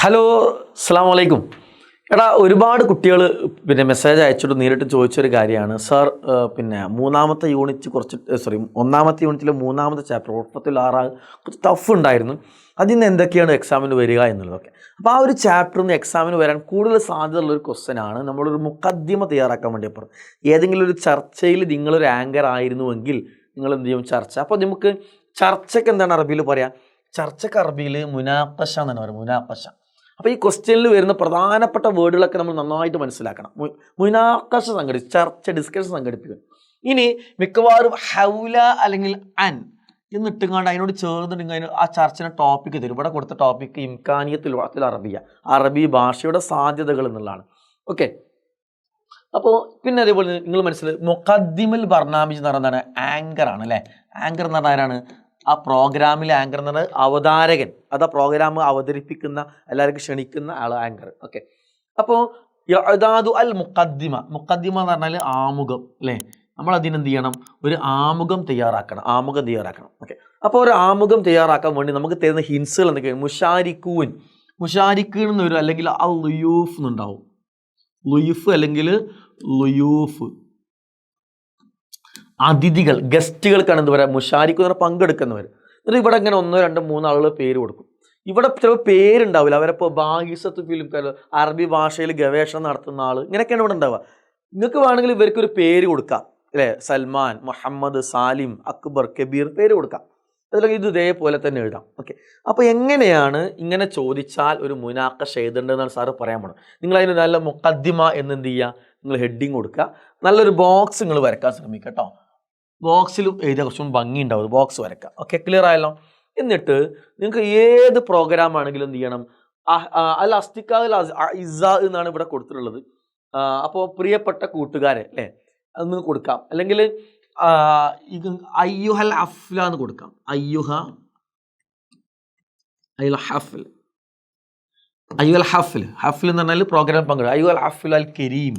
Hello, അസ്സലാമു അലൈക്കും. എടാ, ഒരുപാട് കുട്ടികൾ മെസ്സേജ് അയച്ചിട്ട് നേരിട്ട് ചോദിച്ചൊരു കാര്യമാണ് സാർ. മൂന്നാമത്തെ യൂണിറ്റ് ഒന്നാമത്തെ യൂണിറ്റിലെ മൂന്നാമത്തെ ചാപ്റ്റർ ഉറപ്പത്തിൽ ആറാ കുറച്ച് ടഫ് ഉണ്ടായിരുന്നു. അതിൽ നിന്ന് എന്തൊക്കെയാണ് എക്സാമിന് വരിക എന്നുള്ളതൊക്കെ. അപ്പോൾ ആ ഒരു ചാപ്റ്ററിൽ നിന്ന് എക്സാമിന് വരാൻ കൂടുതൽ സാധ്യതയുള്ളൊരു ക്വസ്റ്റ്യനാണ് നമ്മളൊരു മുഖദ്ദിമ തയ്യാറാക്കാൻ വേണ്ടി പറഞ്ഞു. ഏതെങ്കിലും ഒരു ചർച്ചയിൽ നിങ്ങളൊരു ആങ്കർ ആയിരുന്നുവെങ്കിൽ നിങ്ങൾ എന്ത് ചെയ്യും? ചർച്ച. അപ്പോൾ നമുക്ക് ചർച്ചയ്ക്ക് എന്താണ് അറബിയിൽ പറയാം? ചർച്ചയ്ക്ക് അറബിയിൽ മുനാഖശ എന്നാണ് പറയുക. മുനാഖശ. അപ്പോൾ ഈ ക്വസ്റ്റ്യനിൽ വരുന്ന പ്രധാനപ്പെട്ട വേർഡുകളൊക്കെ നമ്മൾ നന്നായിട്ട് മനസ്സിലാക്കണം. മുനാഖശ ചർച്ച, ഡിസ്കഷൻ സംഘടിപ്പിക്കുക. ഇനി മിക്കവാറും ഹൗല അല്ലെങ്കിൽ അൻ എന്നിട്ടുകൊണ്ട് അതിനോട് ചേർന്നിട്ടുണ്ടെങ്കിൽ അതിന് ആ ചർച്ചയുടെ ടോപ്പിക്ക് തരും. ഇവിടെ കൊടുത്ത ടോപ്പിക്ക് ഇംകാനിയത്തുൽ അറബിയ, അറബി ഭാഷയുടെ സാധ്യതകൾ എന്നുള്ളതാണ്. ഓക്കെ. അപ്പോൾ പിന്നെ അതേപോലെ നിങ്ങൾ മനസ്സിലായി മുഖദ്ദിമുൽ ബർനാമിജ് എന്ന് പറയുന്നത് ആങ്കർ ആണ് അല്ലേ? ആങ്കർ എന്ന് പറഞ്ഞാൽ ആരാണ്? ആ പ്രോഗ്രാമിലെ ആങ്കർ എന്ന് പറഞ്ഞാൽ അവതാരകൻ. അത് ആ പ്രോഗ്രാം അവതരിപ്പിക്കുന്ന, എല്ലാവർക്കും ക്ഷണിക്കുന്ന ആൾ ആങ്കർ. ഓക്കെ. അപ്പോൾ അൽ മുഖദ്ദിമ എന്ന് പറഞ്ഞാൽ ആമുഖം അല്ലേ? നമ്മൾ അതിനെന്ത് ചെയ്യണം? ഒരു ആമുഖം തയ്യാറാക്കണം. ഓക്കെ. അപ്പോൾ ഒരു ആമുഖം തയ്യാറാക്കാൻ വേണ്ടി നമുക്ക് തരുന്ന ഹിൻസുകൾ എന്തൊക്കെയാണ്? മുഷാരിക്ക് എന്ന് വരും, അല്ലെങ്കിൽ ആ ലുയൂഫ് എന്നുണ്ടാവും. ലുയൂഫ് അല്ലെങ്കിൽ ലുയൂഫ് അതിഥികൾ, ഗസ്റ്റുകൾക്കാണ് എന്ത് പറയുക? മുഷാരിക്ക് എന്ന് പറഞ്ഞാൽ പങ്കെടുക്കുന്നവർ. എന്നിട്ട് ഇവിടെ ഇങ്ങനെ 1, 2, 3 ആളുകൾ പേര് കൊടുക്കും. ഇവിടെ ചിലപ്പോൾ പേരുണ്ടാവില്ല. അവരിപ്പോൾ ബാഹിസത്ത് ഫിലിം, അറബി ഭാഷയിൽ ഗവേഷണം നടത്തുന്ന ആൾ, ഇങ്ങനെയൊക്കെയാണ് ഇവിടെ ഉണ്ടാവുക. നിങ്ങൾക്ക് വേണമെങ്കിൽ ഇവർക്കൊരു പേര് കൊടുക്കാം അല്ലേ? സൽമാൻ, മുഹമ്മദ്, സാലിം, അക്ബർ, കബീർ, പേര് കൊടുക്കാം. അതിലൊക്കെ ഇത് ഇതേപോലെ തന്നെ എഴുതാം. ഓക്കെ. അപ്പോൾ എങ്ങനെയാണ് ഇങ്ങനെ ചോദിച്ചാൽ ഒരു മുനാഖശ എഴുതേണ്ടതെന്നാണ് സാറ് പറയാൻ പോണത്. നിങ്ങൾ അതിന് നല്ല മുഖദ്ദിമ എന്ന് എന്ത് ചെയ്യുക? നിങ്ങൾ ഹെഡിങ് കൊടുക്കുക. നല്ലൊരു ബോക്സ് നിങ്ങൾ വരയ്ക്കാൻ ശ്രമിക്കുക കേട്ടോ. ബോക്സിലും എഴുതിയ കുറച്ചും ഭംഗി ഉണ്ടാവും. ബോക്സ് വരയ്ക്കുക. ഓക്കെ, ക്ലിയർ ആയല്ലോ? എന്നിട്ട് നിങ്ങൾക്ക് ഏത് പ്രോഗ്രാം ആണെങ്കിലും എന്ത് ചെയ്യണം? അൽ അസ്തിഖാൽ ഇസ എന്നാണ് ഇവിടെ കൊടുത്തിട്ടുള്ളത്. അപ്പോൾ പ്രിയപ്പെട്ട കൂട്ടുകാരെ അല്ലേ, അതൊന്ന് കൊടുക്കാം. അല്ലെങ്കിൽ അയ്യുഹൽ ഹഫ്ല എന്ന് കൊടുക്കാം. അയ്യുഹൽ ഹഫ്ൽ എന്ന് പറഞ്ഞാൽ പ്രോഗ്രാം പങ്കെടുക്കുക. അയ്യുഹൽ ഹഫ്ൽ അൽ കരീം,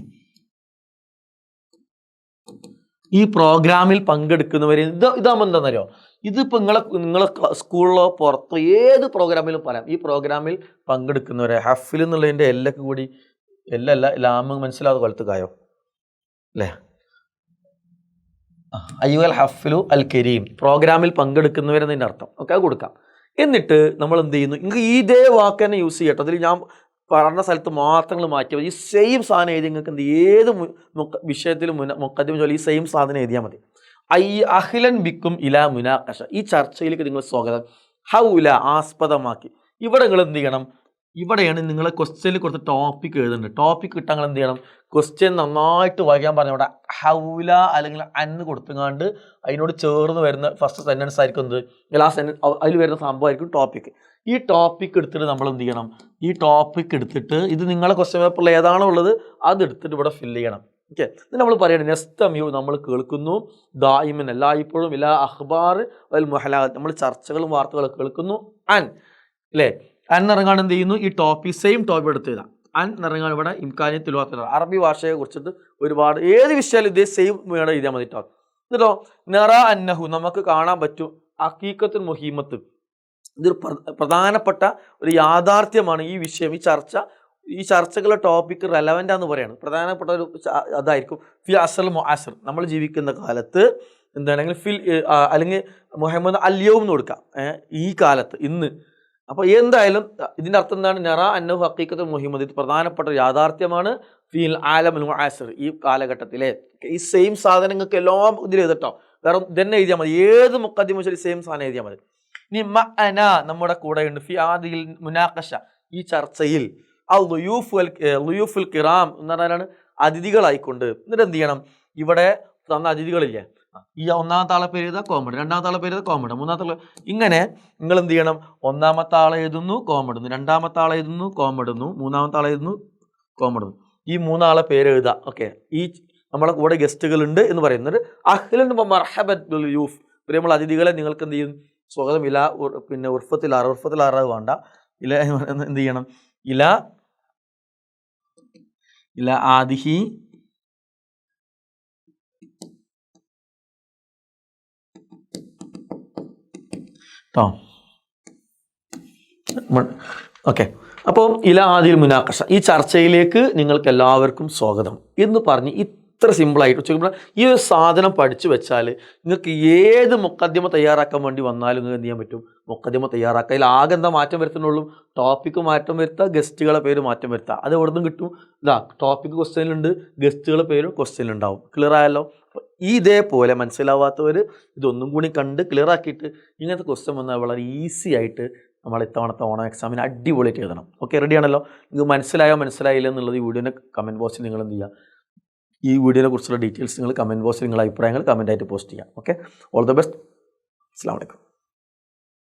ഈ പ്രോഗ്രാമിൽ പങ്കെടുക്കുന്നവരെ ഇതാകുമ്പോൾ എന്താണെന്നറിയോ? ഇതിപ്പോൾ നിങ്ങളെ സ്കൂളിലോ പുറത്തോ ഏത് പ്രോഗ്രാമിലും പറയാം. ഈ പ്രോഗ്രാമിൽ പങ്കെടുക്കുന്നവരെ ഹഫിൽ എന്നുള്ളതിൻ്റെ എല്ലൊക്കെ കൂടി എല്ലല്ല ലാമ് മനസ്സിലാതെ കൊലത്തുകായോ അല്ലേ? അയ്യുൽ ഹഫ്ലു അൽ കരീം, പ്രോഗ്രാമിൽ പങ്കെടുക്കുന്നവരെന്നതിൻ്റെ അർത്ഥം. ഓക്കെ, അത് കൊടുക്കാം. എന്നിട്ട് നമ്മൾ എന്ത് ചെയ്യുന്നു? നിങ്ങൾക്ക് ഇതേ വാക്ക് തന്നെ യൂസ് ചെയ്യട്ടോ. അതിൽ ഞാൻ പറഞ്ഞ സ്ഥലത്ത് മാത്രങ്ങൾ മാറ്റിയാൽ മതി. ഈ സെയിം സാധനം എഴുതി നിങ്ങൾക്ക് എന്ത് ഏത് വിഷയത്തിലും മുഖദ്ദിമ ചൊല്ലി ഈ സെയിം സാധനം എഴുതിയാൽ മതി. അഹ്ലൻ ബിക്കും ഇലാ മുനാഖശ, ഈ ചർച്ചയിലേക്ക് നിങ്ങൾ സ്വാഗതം. ഹൗല ആസ്പദമാക്കി. ഇവിടെ നിങ്ങൾ എന്ത് ചെയ്യണം? ഇവിടെയാണ് നിങ്ങളെ ക്വസ്റ്റ്യനിൽ കൊടുത്ത ടോപ്പിക് എഴുതുന്നുണ്ട്. ടോപ്പിക് കിട്ടാൻ നിങ്ങൾ എന്ത് ചെയ്യണം? ക്വസ്റ്റ്യൻ നന്നായിട്ട് വായിക്കാൻ പറഞ്ഞ ഇവിടെ ഹൗല അല്ലെങ്കിൽ അന്ന് കൊടുത്തുകൊണ്ട് അതിനോട് ചേർന്ന് വരുന്ന ഫസ്റ്റ് സെൻറ്റൻസ് ആയിരിക്കും എന്ത്? ലാസ്റ്റ് സെൻറ്റൻസ് അതിൽ വരുന്ന സംഭവമായിരിക്കും ടോപ്പിക്. ഈ ടോപ്പിക് എടുത്തിട്ട് നമ്മൾ എന്ത് ചെയ്യണം? ഈ ടോപ്പിക് എടുത്തിട്ട് ഇത് നിങ്ങളെ ക്വസ്റ്റ്യൻ പേപ്പറിൽ ഏതാണോ ഉള്ളത് അത് എടുത്തിട്ട് ഇവിടെ ഫില്ല് ചെയ്യണം. ഓക്കെ. ഇത് നമ്മൾ പറയണം നെസ്തമ്യു, നമ്മൾ കേൾക്കുന്നു. ദായിമൻ, എല്ലായ്പ്പോഴും. ഇലാ അഖ്ബാർ വൽ മുഹലാത്ത്, നമ്മൾ ചർച്ചകളും വാർത്തകളും കേൾക്കുന്നു. അൻ അല്ലേ? അൻ ഇറങ്ങാൻ എന്ത് ചെയ്യുന്നു? ഈ ടോപ്പിക് സെയിം ടോപ്പിക് എടുത്ത് എഴുതാം. അൻ ഇറങ്ങാൻ ഇവിടെ ഇംകാനിയത്തുൽ അറബി ഭാഷയെ കുറിച്ചിട്ട് ഒരുപാട് ഏത് വിഷയമായാലും ഇതേ സെയിം വേണം എഴുതിയാൽ മതി. എന്നിട്ടോ നെറ അന്നഹു, നമുക്ക് കാണാൻ പറ്റും. ഹഖീഖത്തുൽ മുഹീമത്ത്, ഇതൊരു പ്രധാനപ്പെട്ട ഒരു യാഥാർത്ഥ്യമാണ് ഈ വിഷയം. ഈ ചർച്ചകളുടെ ടോപ്പിക് റെലവൻ്റ് ആണെന്ന് പറയാണ്. പ്രധാനപ്പെട്ട ഒരു അതായിരിക്കും. ഫി അസൽ മുഅസർ, നമ്മൾ ജീവിക്കുന്ന കാലത്ത് എന്താണെങ്കിൽ അല്ലെങ്കിൽ മുഹമ്മദ് അല്യവും എന്ന് കൊടുക്കാം. ഈ കാലത്ത്, ഇന്ന്. അപ്പോൾ എന്തായാലും ഇതിൻ്റെ അർത്ഥം എന്താണ്? നെറ അന്നഹു ഹഖീഖത്തുൽ മുഹീമത്ത്, ഇത് പ്രധാനപ്പെട്ട ഒരു യാഥാർത്ഥ്യമാണ്. ഫിൽ ആലമുൽ മുഅസർ, ഈ കാലഘട്ടത്തിലെ. ഈ സെയിം സാധനങ്ങൾക്ക് എല്ലാം ഇതിൽ എഴുതട്ടോ. വേറെ ഇതന്നെ എഴുതിയാൽ മതി. ഏത് മുഖദ്ദിമ ശരി സെയിം സാധനം എഴുതിയാൽ മതി. ഇനി മഅന, നമ്മുടെ കൂടെയുണ്ട്. ഫി ആദിൽ മുനാഖശ, ഈ ചർച്ചയിൽ. ലുയൂഫുൽ കിറാം എന്ന് പറഞ്ഞാലാണ് അതിഥികളായിക്കൊണ്ട്. എന്നിട്ട് എന്ത് ചെയ്യണം? ഇവിടെ തന്ന അതിഥികളില്ലേ, ഈ ഒന്നാമത്തെ ആളെ പേര് എഴുതാം, കോമഡ്. രണ്ടാമത്തെ ആളെ പേര് എഴുതാം, കോമഡ്. മൂന്നാമത്തെ ആളെ ഇങ്ങനെ നിങ്ങൾ എന്ത് ചെയ്യണം? ഒന്നാമത്തെ ആളെ എഴുതുന്നു, കോമഡുന്നു. രണ്ടാമത്തെ ആളെ എഴുതുന്നു, കോമഡുന്നു. മൂന്നാമത്തെ ആളെ എഴുതുന്നു, കോമഡുന്നു. ഈ 3 ആളെ പേര് എഴുതാം. ഓക്കെ. ഈ നമ്മളെ കൂടെ ഗസ്റ്റുകളുണ്ട് എന്ന് പറയുന്നത്. അഹ്ലൻ മർഹബൻ ബിൽ യൂഫ്, പ്രിയമുള്ള അതിഥികളെ നിങ്ങൾക്ക് എന്ത് ചെയ്യും? സ്വാഗതം. ഇല ഉർഫത്തിൽ ആറ് വേണ്ട. ഇല എന്ത് ചെയ്യണം? ഇല ആദിഹി കേട്ടോ. ഓക്കെ. അപ്പോൾ ഇലാ ആദിൽ മുനാഖഷ, ഈ ചർച്ചയിലേക്ക് നിങ്ങൾക്ക് എല്ലാവർക്കും സ്വാഗതം എന്ന് പറഞ്ഞ് ഇത്ര സിമ്പിളായിട്ട് ഈ ഒരു സാധനം പഠിച്ചു വെച്ചാൽ നിങ്ങൾക്ക് ഏത് മുഖദ്യമ തയ്യാറാക്കാൻ വേണ്ടി വന്നാലും നിങ്ങൾക്ക് എന്ത് ചെയ്യാൻ പറ്റും? മുഖദ്യമ തയ്യാറാക്കുക. അതിൽ ആകെ എന്താ മാറ്റം വരുത്തുന്നുള്ളൂ? ടോപ്പിക്ക് മാറ്റം വരുത്തുക, ഗസ്റ്റുകളെ പേര് മാറ്റം വരുത്തുക. അത് എവിടെ നിന്നും കിട്ടും? ഇതാ ടോപ്പിക്ക് ക്വസ്റ്റ്യനിലുണ്ട്, ഗസ്റ്റുകളെ പേരും ക്വസ്റ്റ്യനിലുണ്ടാവും. ക്ലിയർ ആയല്ലോ? ഇതേപോലെ മനസ്സിലാവാത്തവർ ഇതൊന്നും കൂടി കണ്ട് ക്ലിയർ ആക്കിയിട്ട് ഇങ്ങനത്തെ ക്വസ്റ്റ്യൻ വന്നാൽ വളരെ ഈസി ആയിട്ട് നമ്മൾ ഇത്തവണത്തെ ഓണം എക്സാമിന് അടിപൊളിയായിട്ട് എഴുതണം. ഓക്കെ, റെഡി ആണല്ലോ? നിങ്ങൾക്ക് മനസ്സിലായില്ല എന്നുള്ളത് ഈ വീഡിയോൻ്റെ കമൻറ്റ് ബോക്സിൽ നിങ്ങൾ എന്ത് ചെയ്യുക? ഈ വീഡിയോനെ കുറിച്ചുള്ള ഡീറ്റെയിൽസ് നിങ്ങൾ കമൻറ്റ് ബോക്സിൽ നിങ്ങളുടെ അഭിപ്രായങ്ങൾ കമൻറ്റായിട്ട് പോസ്റ്റ് ചെയ്യാം. Okay, all the best. അസ്സലാമു അലൈക്കും.